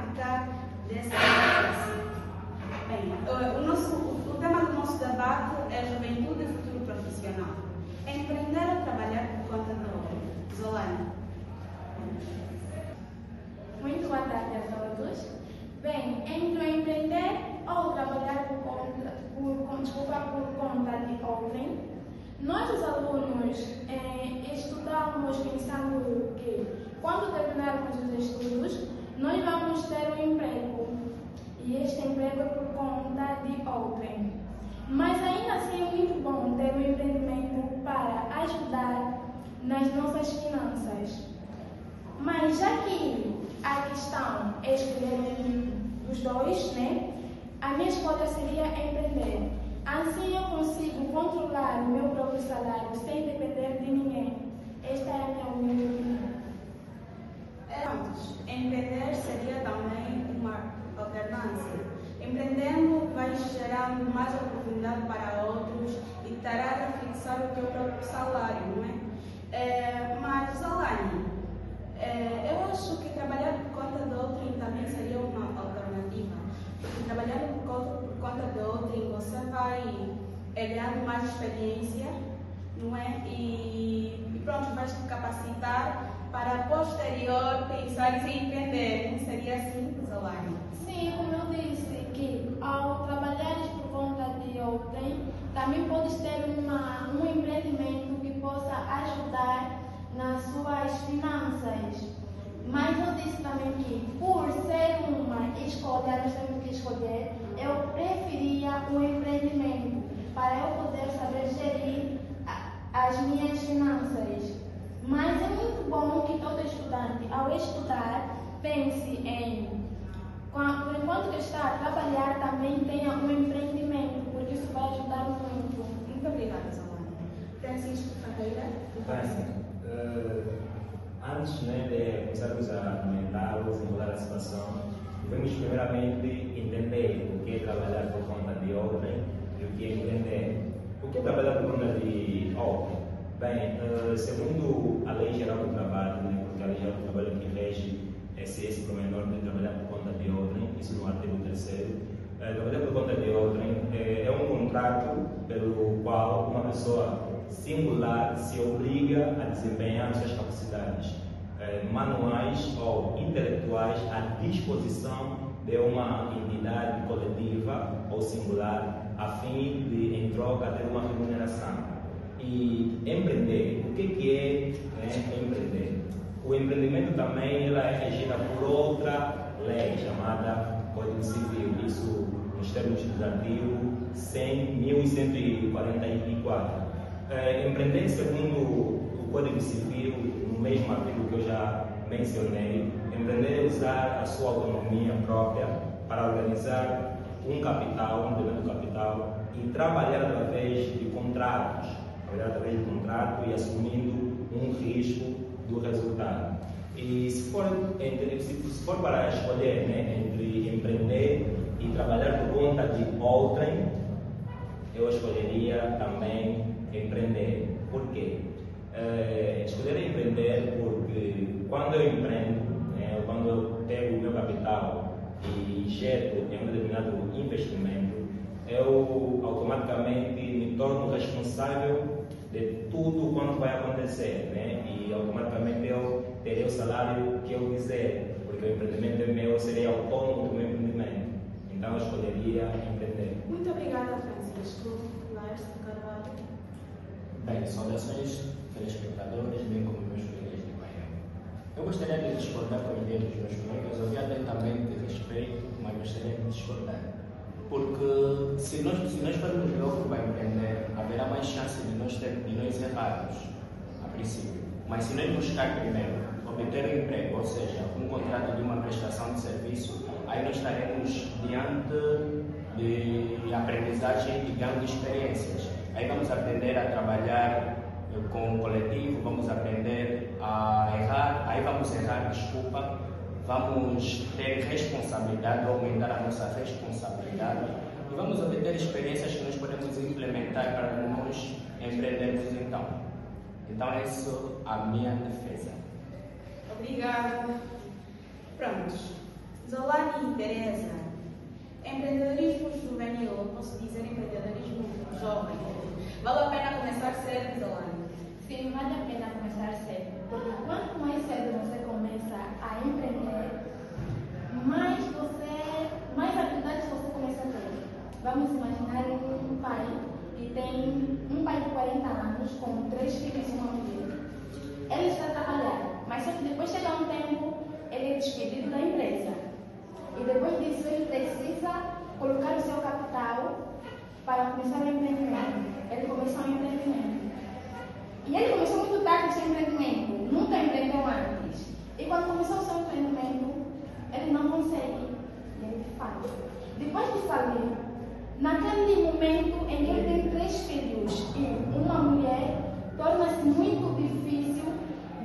problemática dessa situação. Bem, o tema do nosso debate é juventude e futuro profissional. Empreender ou trabalhar por conta da outra? Zolane. Muito boa tarde a todos. Bem, entre empreender ou trabalhar por conta de outrem, nós os alunos estudamos pensando que quando terminarmos os estudos, nós vamos ter um emprego. E este emprego é por conta de outrem. Mas ainda assim é muito bom ter um empreendimento para ajudar nas nossas finanças. Mas já que a questão é escolher os dois, né? A minha escolha seria empreender. Assim eu consigo controlar o meu próprio salário sem depender de ninguém. Esta é a minha opinião. Empreender seria também uma alternância. Empreendendo vai gerando mais oportunidade para outros e terá de fixar o teu próprio salário, não é? Mas, Zolane, eu acho que trabalhar por conta de outrem também seria uma alternativa. Porque trabalhar por conta de outrem, você vai ganhando mais experiência, não é? E pronto, vais te capacitar para posterior pensar em empreender. Não seria assim, Zolane? Sim, como eu disse, que ao trabalhares por conta de outrem, também podes ter um empreendimento que possa ajudar nas suas finanças. Mas eu disse também que, por ser uma escolha, nós temos que escolher, eu preferia um empreendimento para eu poder saber gerir as minhas finanças. Mas é muito bom que todo estudante, ao estudar, pense em, por enquanto que está a trabalhar, também tenha um empreendimento, porque isso vai ajudar muito. Muito obrigada, Zolane. Francisco Ferreira. Antes de começarmos a argumentar ou desenrolar a situação, devemos primeiramente entender o que é trabalhar por conta de outrem e o que é empreender. O que é trabalhar por conta de outrem? Bem, segundo a Lei Geral do Trabalho, né, porque a Lei Geral do Trabalho que rege esse pormenor de trabalhar por conta de outrem, isso no artigo 3º, trabalhar por conta de outrem é um contrato pelo qual uma pessoa singular se obriga a desempenhar suas capacidades manuais ou intelectuais à disposição de uma entidade coletiva ou singular a fim de, em troca, ter uma remuneração. E empreender, o que é empreender? O empreendimento também é regido por outra lei chamada Código Civil, isso nos termos do artigo 1144. Empreender, segundo o Código Civil, no mesmo artigo que eu já mencionei, empreender é usar a sua autonomia própria para organizar um capital, um determinado capital e trabalhar através de contratos, e assumindo um risco do resultado. E se for para escolher, né, entre empreender e trabalhar por conta de outrem, eu escolheria também empreender. Por quê? Escolher empreender porque quando eu empreendo, né, quando eu pego o meu capital e injeto em um determinado investimento, eu automaticamente me torno responsável de tudo quanto vai acontecer, né? E automaticamente eu terei o salário que eu quiser, porque o empreendimento é meu, eu serei autônomo do meu empreendimento. Então eu escolheria empreender. Muito obrigada, Francisco. Lars Carvalho. Bem, saudações telespectadores, bem como meus colegas de manhã. Eu gostaria de discordar com a ideia dos meus colegas, ouvi atentamente de respeito, mas gostaria de discordar. Porque se nós formos logo para empreender, haverá mais chance de nós errarmos, a princípio. Mas se nós buscar primeiro obter um emprego, ou seja, um contrato de uma prestação de serviço, aí nós estaremos diante de aprendizagem e ganho de experiências. Aí vamos aprender a trabalhar com o coletivo, vamos aprender a errar, vamos ter responsabilidade, aumentar a nossa responsabilidade e vamos obter experiências que nós podemos implementar para nós empreendermos então. Então é isso a minha defesa. Obrigada. Pronto. Zolane Teresa, empreendedorismo juvenil, eu posso dizer empreendedorismo jovem. Vale a pena começar cedo, Zolane? Sim, vale a pena começar cedo, porque quanto mais cedo você começa a empreender, mais habilidades você começa a ter. Vamos imaginar um pai de 40 anos com 3 filhos e uma mulher. Ele está a trabalhar, mas só que depois chega um tempo, ele é despedido da empresa. E depois disso ele precisa colocar o seu capital para começar o empreendimento. Ele começou um empreendimento. E ele começou muito tarde o seu empreendimento, nunca empreendeu antes. E quando começou o seu empreendimento, ele não consegue. E ele faz. Depois de falir, naquele momento em que ele tem 3 filhos e uma mulher, torna-se muito difícil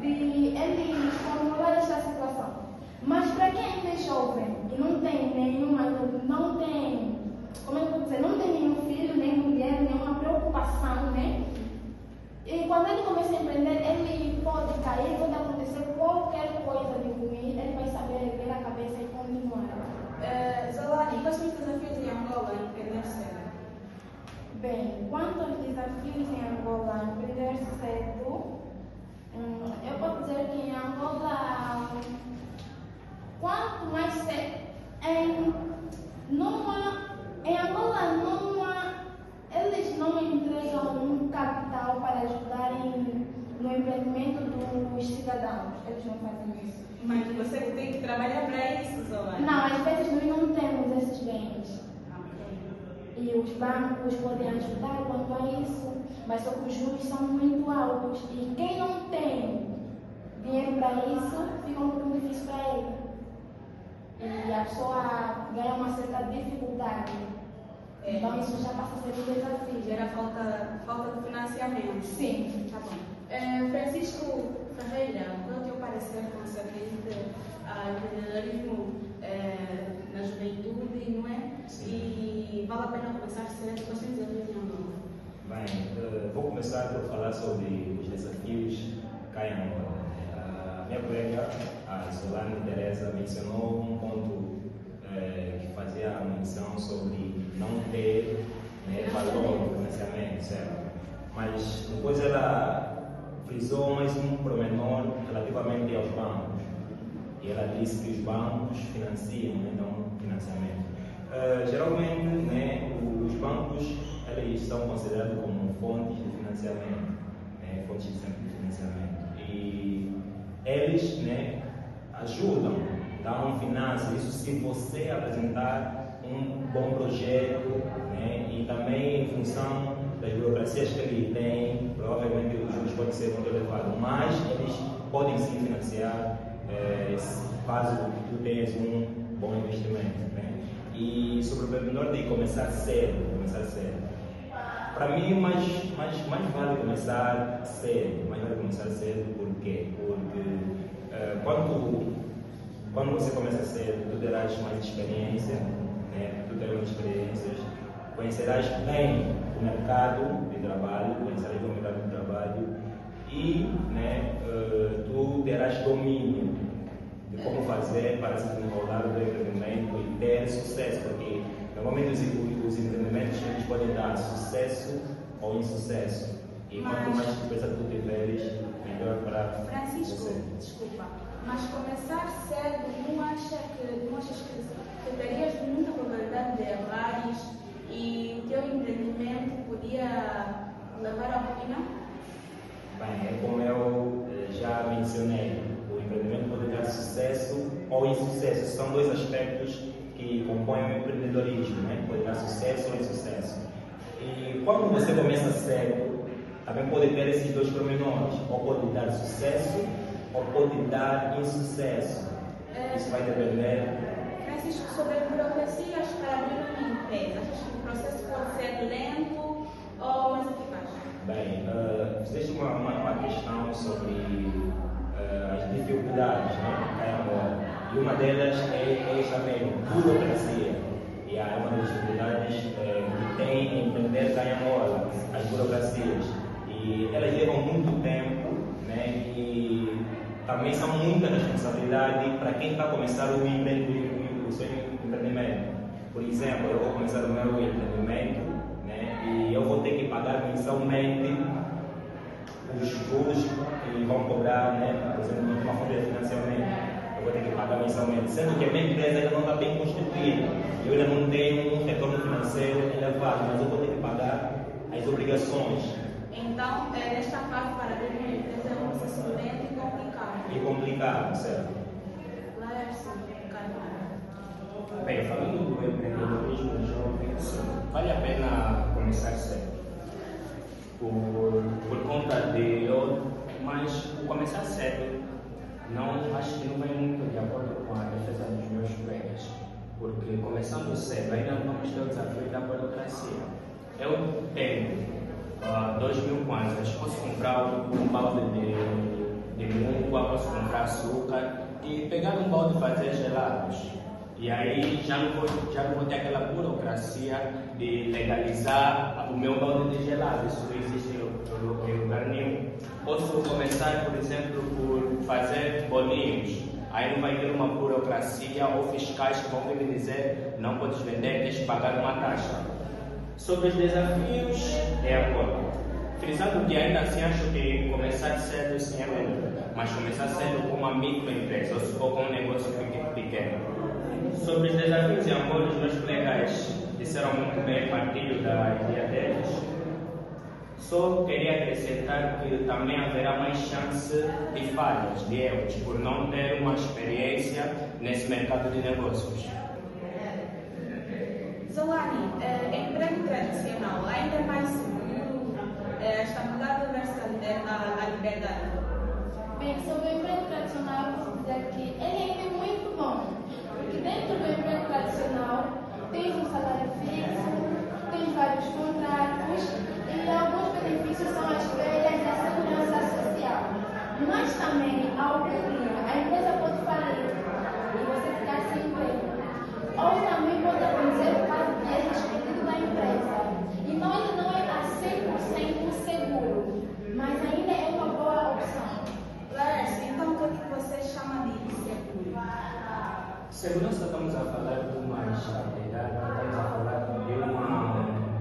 de ele formular esta situação. Mas para quem ainda é jovem e não tem não tem nenhum filho, nem mulher, nenhuma preocupação, né? E quando ele começa a empreender, ele pode cair, pode acontecer qualquer coisa de ruim, ele vai saber erguer a cabeça e continuar. Zolane, quais são os desafios em Angola em empreender cedo? Bem, quanto aos desafios em Angola, empreender cedo, eu posso dizer que em Angola, quanto mais cedo, em Angola eles não entregam um capital para ajudarem no empreendimento dos cidadãos. Eles não fazem isso. Mas você tem que trabalhar para isso, Zolane. Não, às vezes nós não temos esses bens. E os bancos podem ajudar quanto a isso, mas só que os juros são muito altos. E quem não tem dinheiro para isso, fica um pouco difícil para ele. E a pessoa ganha uma certa dificuldade. Então isso já passa a ser um desafio. Gera falta de financiamento. Sim. Tá bom. Francisco Ferreira, qual é o teu parecer concernente ao empreendedorismo na juventude, não é? Sim. E vale a pena começar cedo? Quais são os desafios em Angola? Bem, vou começar por falar sobre os desafios cá em Angola. A minha colega, a Zolane Teresa, mencionou um ponto que fazia menção sobre não ter valor no financiamento, certo? Mas depois ela frisou mais um pormenor relativamente aos bancos. E ela disse que os bancos financiam, não financiamento. Geralmente, os bancos eles são considerados como fontes de financiamento, fontes de financiamento. E eles ajudam, dão finanças, isso se você apresentar um bom projeto e também em função das burocracias que ele tem, provavelmente os juros podem ser muito elevados, mas eles podem sim financiar caso tu tenhas um bom investimento. E sobre o pormenor de começar cedo. Para mim, mais vale começar cedo, por quê? Porque quando você começa cedo, tu terás mais experiência, conhecerás bem o mercado de trabalho, e tu terás domínio de como fazer para se desenrolar o teu empreendimento e ter sucesso, porque normalmente os empreendimentos eles podem dar sucesso ou insucesso. E quanto mais surpresa tu tiveres, melhor para Francisco, você. desculpa, mas começar cedo não achas que terias muita probabilidade de errares e o teu empreendimento podia levar à ruína? Bem, é como eu já mencionei, o empreendimento pode dar sucesso ou insucesso. São dois aspectos que compõem o empreendedorismo, pode dar sucesso ou insucesso. E quando você começa cedo, também pode ter esses dois pormenores, ou pode dar sucesso ou pode dar insucesso. Isso vai depender. Francisco, sobre burocracias para abrir uma empresa, achas que o processo pode ser lento ou mais eficaz? Bem, existe uma questão sobre as dificuldades cá em Angola. E uma delas é esta mesmo, burocracia. E é uma das dificuldades que tem em empreender cá em Angola, as burocracias. E elas levam muito tempo, e também são muita responsabilidade para quem está a começar o seu vão cobrar, né, por exemplo, uma fonte de financiamento. Eu vou ter que pagar mensalmente, sendo que a minha empresa ainda não está bem constituída. Eu ainda não tenho um retorno financeiro elevado, mas eu vou ter que pagar as obrigações. Então, nesta parte para abrir uma empresa é um processo lento e complicado. E complicado, certo? Laércio, Carvalho. Bem, falando do empreendedorismo jovem, vale a pena começar cedo. Por conta mas o começar cedo, acho que não vai muito de acordo com a defesa dos meus colegas, porque começando cedo ainda não vamos ter o desafio da burocracia. Eu tenho 2.000 kwanzas, posso comprar um balde de mungua, posso comprar açúcar e pegar um balde e fazer gelados. E aí já não vou ter aquela burocracia de legalizar o meu balde de gelado. Isso não existe em lugar nenhum. Posso começar, por exemplo, por fazer bolinhos. Aí não vai ter uma burocracia ou fiscais que vão me dizer não podes vender, tens de pagar uma taxa. Sobre os desafios, é agora. Frisando que ainda assim acho que começar cedo sim é melhor, mas começar cedo com uma microempresa ou com um negócio pequeno. Sobre os desafios e amor, os meus colegas disseram muito bem, partilho da ideia deles. Só queria acrescentar que também haverá mais chance de falhas, de erros, por não ter uma experiência nesse mercado de negócios. Zolani, emprego tradicional ainda é mais seguro, estabilidade versus a liberdade? Bem, sobre o emprego tradicional, eu posso dizer que ele ainda é muito bom, porque dentro do emprego tradicional tem um salário fixo, tem vários contratos e alguns benefícios são as férias e a segurança social. Mas também, ao dia, a empresa pode falir e você ficar sem emprego. Ou também pode acontecer o caso de é despedido da empresa. Então ele não é a 100% seguro, mas ainda é uma boa opção. Laércio, então o que você chama de seguro? Segurança, estamos a falar de uma estabilidade, estamos a falar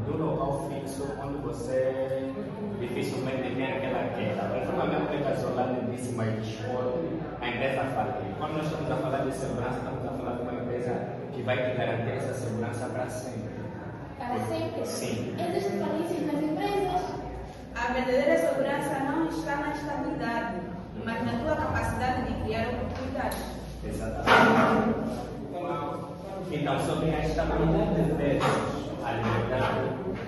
de um local fixo onde você dificilmente tem aquela queda. Conforme a minha colega Zolani disse, mas dispor, a empresa fala. Quando nós estamos a falar de segurança, estamos a falar de uma empresa que vai te garantir essa segurança para sempre. Para sempre? Sim. Existem falências nas empresas. A verdadeira segurança não está na estabilidade, mas na tua capacidade de criar oportunidades. Exatamente. Então, sobre a estabilidade versus a liberdade,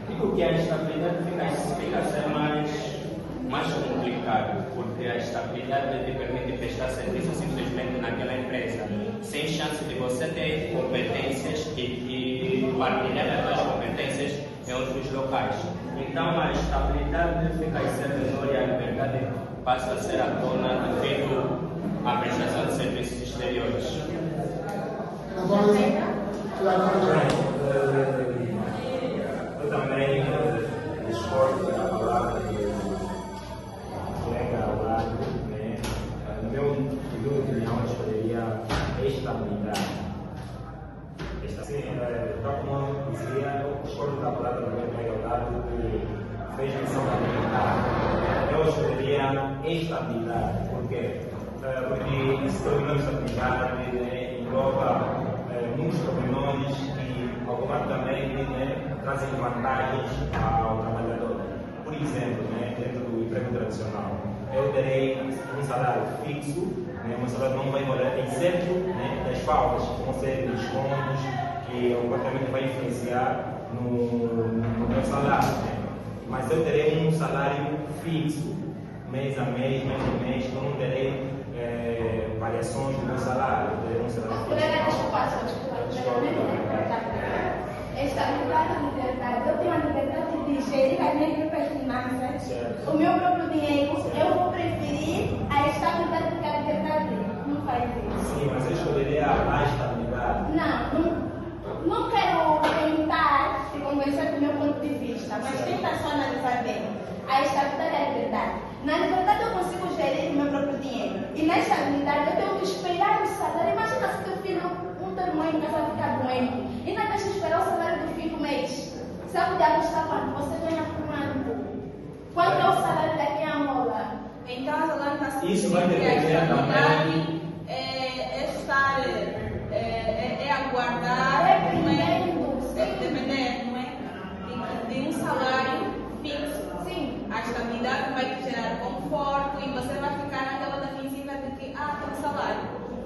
digo que a estabilidade fica a ser mais complicado, porque a estabilidade te permite prestar serviço simplesmente naquela empresa, sem chance de você ter competências e partilhar as suas competências em outros locais. Então, a estabilidade fica a ser menor e a liberdade passa a ser à tona devido à prestação de serviços exteriores. Eu também discordo da palavra do colega ao lado, né? Na minha opinião, eu escolheria estabilidade. Tal como eu dizia, eu discordo da palavra do meu colega ao lado que fez menção da liberdade. Eu escolheria estabilidade. Por quê? Porque esse termo estabilidade, né, engloba muitos pormenores que automaticamente, né, trazem vantagens ao trabalhador. Por exemplo, né, dentro do emprego tradicional, eu terei um salário fixo, né, meu salário não vai variar, exceto, né, das faltas que vão ser descontos, que automaticamente vai influenciar no meu salário. Né? Mas eu terei um salário fixo, mês a mês, então não terei variações do meu salário. Eu terei um salário fixo. Estabilidade e liberdade. Eu tenho a liberdade de gerir as minhas próprias finanças, o meu próprio dinheiro. Eu vou preferir a estabilidade do que a liberdade. Não faz isso. Sim, mas eu escolheria a estabilidade. Não quero tentar te convencer do meu ponto de vista, mas tenta só analisar bem. A estabilidade é a liberdade. Na liberdade eu consigo gerir o meu próprio dinheiro. E na estabilidade eu tenho que esperar o salário. Imagina se teu filho, um teu irmão em casa ficar doente. E não deixa esperar o salário do fim do mês. Sabe o diabo está quando você ganha por um ano? Quanto é o salário daqui a Angola? Então a Solana está se Isso vai que a depender estabilidade também. é estar, é aguardar, não é depender, não é? De um salário fixo. Sim. A estabilidade vai te gerar conforto e você vai ficar naquela defensiva de que, tem um salário.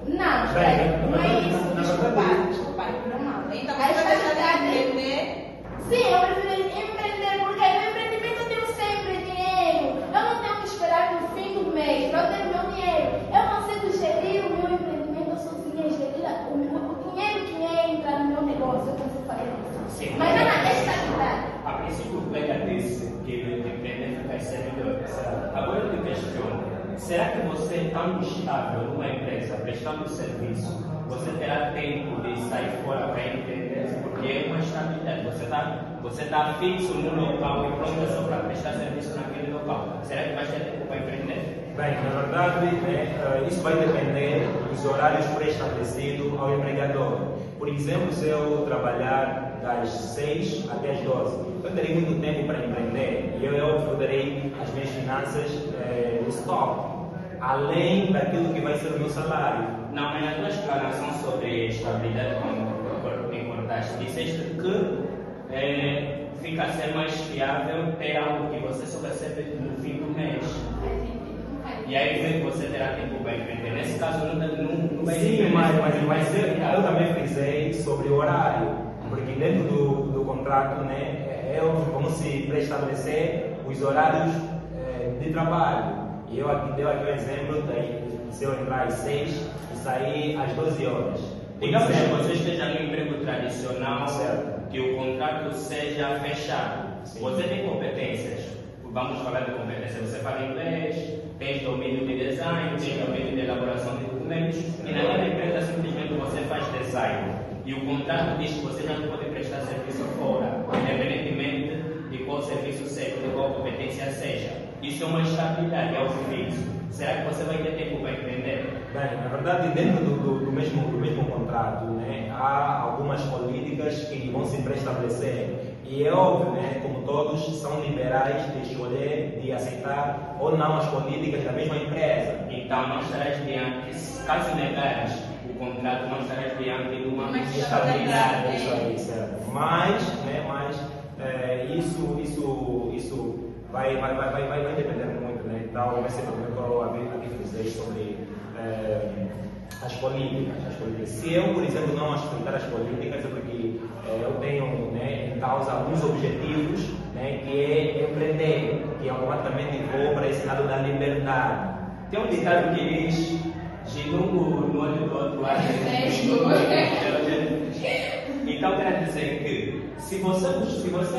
Não, Bem, não é isso. na verdade- Desculpa, não mal. Então A você vai deixar estabilidade. de empreender. Sim, eu prefiro empreender porque no empreendimento eu tenho sempre dinheiro. Eu não tenho que esperar no fim do mês para eu ter meu dinheiro. Eu consigo gerir o meu empreendimento sozinha, gerir o dinheiro que entra no meu negócio. Eu consigo fazer isso. Sim. Mas é na estabilidade. A princípio, o colega disse que o empreendimento vai ser melhor. Agora eu te questiono: será que você, estando estável numa empresa, prestando serviço, você terá tempo de sair fora para empreender? Porque é uma estabilidade. Você tá fixo no local e pronto só para prestar serviço naquele local. Será que vai ter tempo para empreender? Bem, na verdade, isso vai depender dos horários pré-estabelecidos ao empregador. Por exemplo, se eu trabalhar das 6 até as 12, eu terei muito tempo para empreender e eu terei as minhas finanças no stop, além daquilo que vai ser o meu salário. Não, mas na tua explanação sobre estabilidade, quando encordaste, disseste que fica a ser mais fiável ter algo que você só recebe no fim do mês. E aí você terá tempo para empreender. Nesse caso, não vai Sim, mas eu também frisei sobre o horário, porque dentro do contrato, né, vamos se pré-estabelecer os horários de trabalho. E eu aqui dei aqui o exemplo, se eu entrar às 6 e sair às 12 horas. Digamos que você esteja no emprego tradicional, Certo. que o contrato seja fechado. Sim. Você tem competências. Vamos falar de competências. Você fala inglês, tem domínio de design, tem domínio de elaboração de documentos. E naquela empresa simplesmente você faz design. E o contrato diz que você não pode prestar serviço fora, independentemente de qual serviço seja, de qual competência seja. Isso é uma estabilidade, é o fixo. Será que você vai ter tempo para empreender? Bem, na verdade, dentro do mesmo contrato, né, há algumas políticas que vão se pré-estabelecer. E é óbvio, né, como todos são liberais de escolher, de aceitar ou não as políticas da mesma empresa. Então, não estarás diante, caso negares o contrato, não estarás diante de uma Mas estabilidade. É isso aí, certo. Mas isso vai depender muito, né? Então, vai ser como eu aqui frisei sobre as políticas. Se eu, por exemplo, não aceitar as políticas, é porque eu tenho, né, em causa alguns objetivos, né, que é empreender, que automaticamente vou para esse lado da liberdade. Tem um ditado que diz: Ginungo no olho do outro lado. Então, quer dizer que se você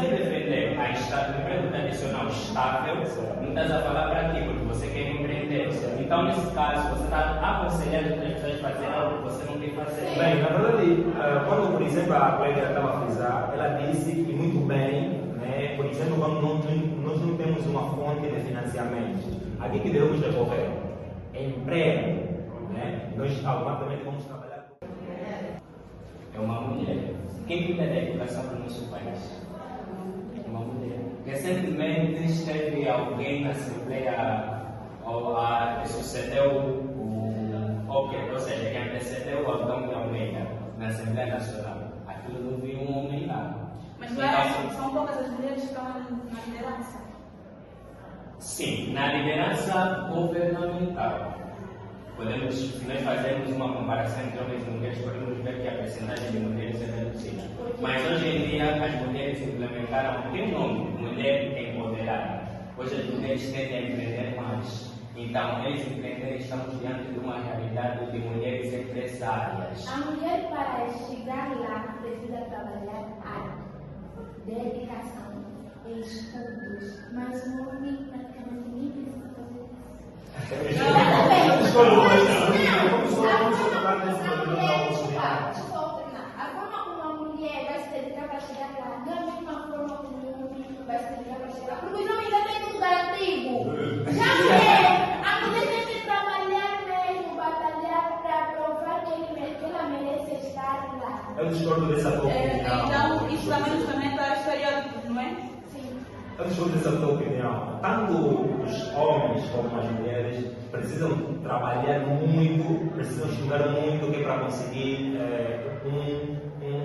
defender a estado emprego tradicional estável, não estás a falar para ti, porque você quer empreender. Então, nesse caso, você está aconselhando outras pessoas a fazer algo que você não tem que fazer. Bem, na verdade, quando, por exemplo, a colega estava a frisar, ela disse que muito bem, né, por exemplo, quando nós não temos uma fonte de financiamento, aqui que devemos recorrer é emprego, né? Nós automaticamente vamos trabalhar. É uma mulher. Quem cuida da educação do nosso país? Uma mulher. Recentemente esteve alguém na Assembleia que sucedeu ou seja, que antecedeu o Aldão de Almeida na Assembleia Nacional. Aquilo não viu um homem lá. Mas lá são poucas as mulheres que estão na liderança. Sim, na liderança governamental. Se nós fazermos uma comparação entre homens e mulheres, podemos ver que a percentagem de mulheres é reduzida. Mas hoje em dia as mulheres implementaram, tem um nome, mulher empoderada. Hoje as mulheres tendem a empreender mais. Então, eles empreendem, estamos diante de uma realidade de mulheres empresárias. A mulher, para chegar lá, precisa trabalhar a dedicação e estudos. Mas o homem praticamente nem precisa fazer isso. A forma como a mulher vai se dedicar para chegar lá, não é a mesma forma como o homem vai se dedicar para chegar lá. Porque os homens já têm um lugar antigo. Já a mulher tem que trabalhar mesmo, batalhar para provar que ela merece estar lá. Eu discordo dessa tua opinião. Então, isso também nos conecta a estereótipos, não é? Sim. Eu discuto essa tua opinião. Tanto os homens como as mulheres precisam trabalhar muito, precisam estudar muito que é para conseguir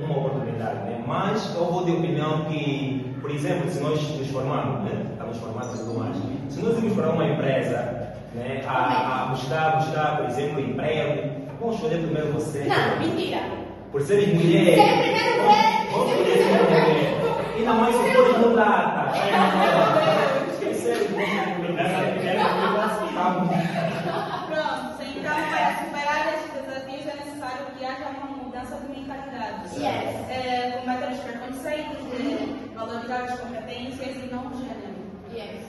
uma oportunidade. Né? Mas eu vou de opinião que, por exemplo, se nós nos formarmos, né? Estamos formados e tudo mais, se nós irmos para uma empresa, né? a buscar, por exemplo, emprego, vamos escolher primeiro você. Não, mentira. Por seres mulheres. Vamos escolher ser mulher. E ainda mais se for mudar, Pronto, então para superar estes desafios é necessário que haja uma mudança de mentalidade. Yes. Combater os preconceitos, valorizar as competências e não o gênero. Yes.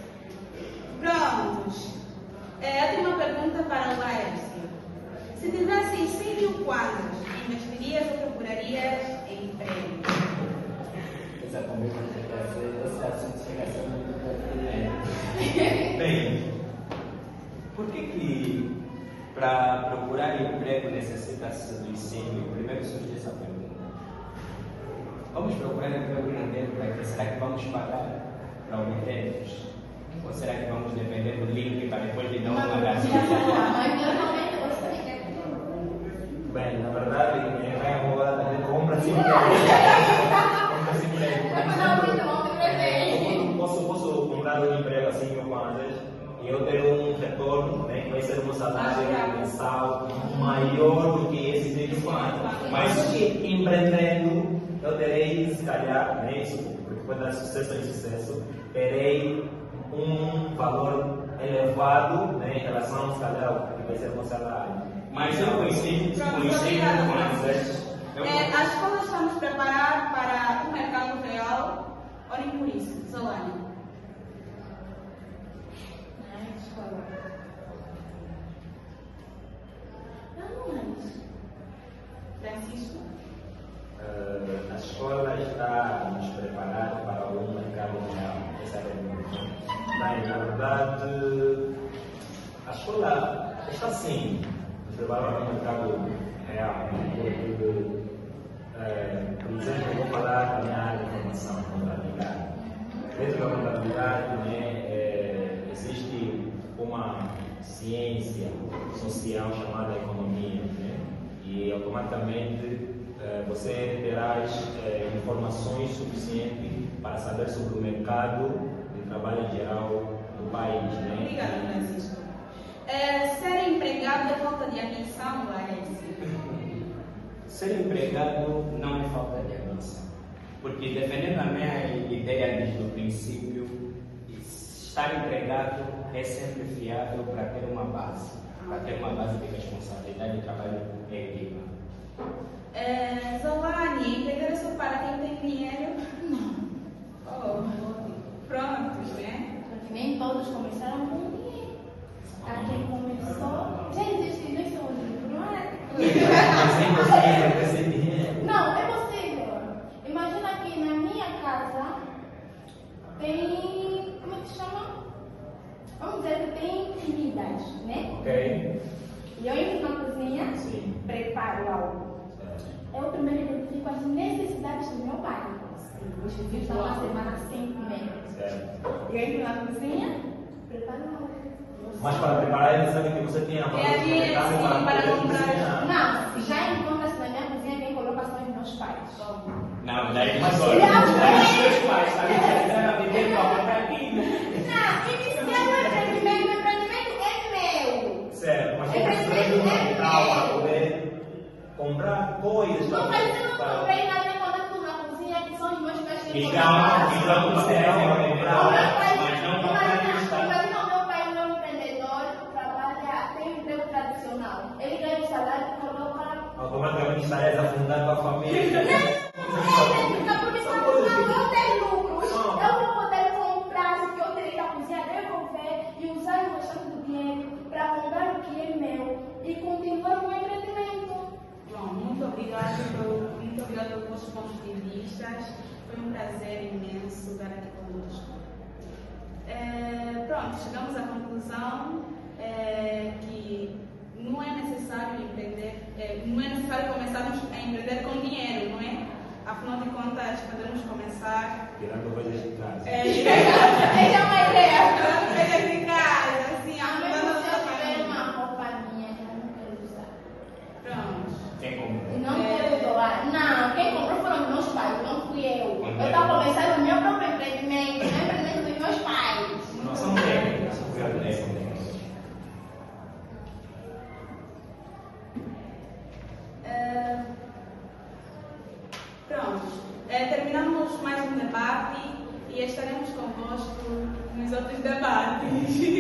Prontos. Eu tenho uma pergunta para o Laércio. Se tivesse 100.000 quadros, investirias ou procurarias emprego? Exatamente o que vai ser esse assunto chega a ser muito pertinente. Bem, Por que para procurar emprego necessita-se do ensino? Primeiro surge essa pergunta. Vamos procurar emprego lá dentro para quê? Será que vamos pagar para obtermos? Ou será que vamos depender do link para depois de não pagar? bem, na verdade, quem vai agora compra-se Posso comprar um emprego assim, meu quadras, e eu ter um retorno, né, que vai ser um salário mensal maior do que esse de quadros. Mas que empreendendo, eu terei, se calhar, né, isso, porque pode dar sucesso em sucesso, terei um valor elevado, né, em relação, se calhar, ao que vai ser o meu salário. Mas eu conheci quadras. A escola está nos preparar para o mercado real. Olhem por isso, Zolani. Francisco. A escola está a nos preparar para o mercado real. Essa é a pergunta. Bem, na verdade, a escola está sim nos preparar para o mercado real. Porque, por exemplo, eu vou falar da minha área de formação, contabilidade. Dentro da contabilidade, né, existe uma ciência social chamada economia, né? E automaticamente você terá informações suficientes para saber sobre o mercado de trabalho em geral do país. Né? Obrigada, Francisco. Ser empregado é falta de ambição, Laércio? Ser empregado não é falta de ambição. Porque, defendendo a minha ideia desde o princípio, estar empregado é sempre fiável para ter uma base de responsabilidade e trabalho em equipa. Zolani, empreender é só para quem tem dinheiro? Não. Prontos, né? Porque nem todos começaram com dinheiro. A quem começou. Gente, isso não é um livro, não é? Não, é possível. Imagina que na minha casa tem. Como é que chama? Vamos dizer que tem comidas, né? Ok? E eu entro na cozinha, Sim. preparo algo. Eu primeiro identifico as necessidades do meu pai. Os filhos estão uma semana sem comer. Certo. Eu entro na cozinha, preparo algo. Mas para preparar, ele sabe que você tinha dinheiro para comprar. Não, já encontra-se na minha cozinha quem coloca são os meus pais. Não, daí mas olha, daí os seus pais sabem que a viver para pagar aqui. Não, iniciar o empreendimento é meu. Certo, mas você precisa de um capital para poder comprar coisas. Não, mas eu não comprei nada quando eu estou na cozinha, que são os meus pais que Então você é comprar. Imagina o meu pai, o meu empreendedor, trabalha, tem um emprego tradicional. Ele ganha o salário e coloca. Automaticamente estarás afundando a família. Porque se eu não ter lucros, eu vou poder comprar o que eu teria que cozinhar, devolver e usar o restante do dinheiro para comprar o que é meu e continuar o meu empreendimento. Bom, muito obrigada pelos vossos pontos de vista. Foi um prazer imenso estar aqui conosco. Pronto, chegamos à conclusão que não é necessário empreender, não é necessário começarmos a empreender com dinheiro, não é? Afinal de contas, podemos começar Tirando coisas de casa. Pronto, terminamos mais um debate e estaremos convosco nos outros debates.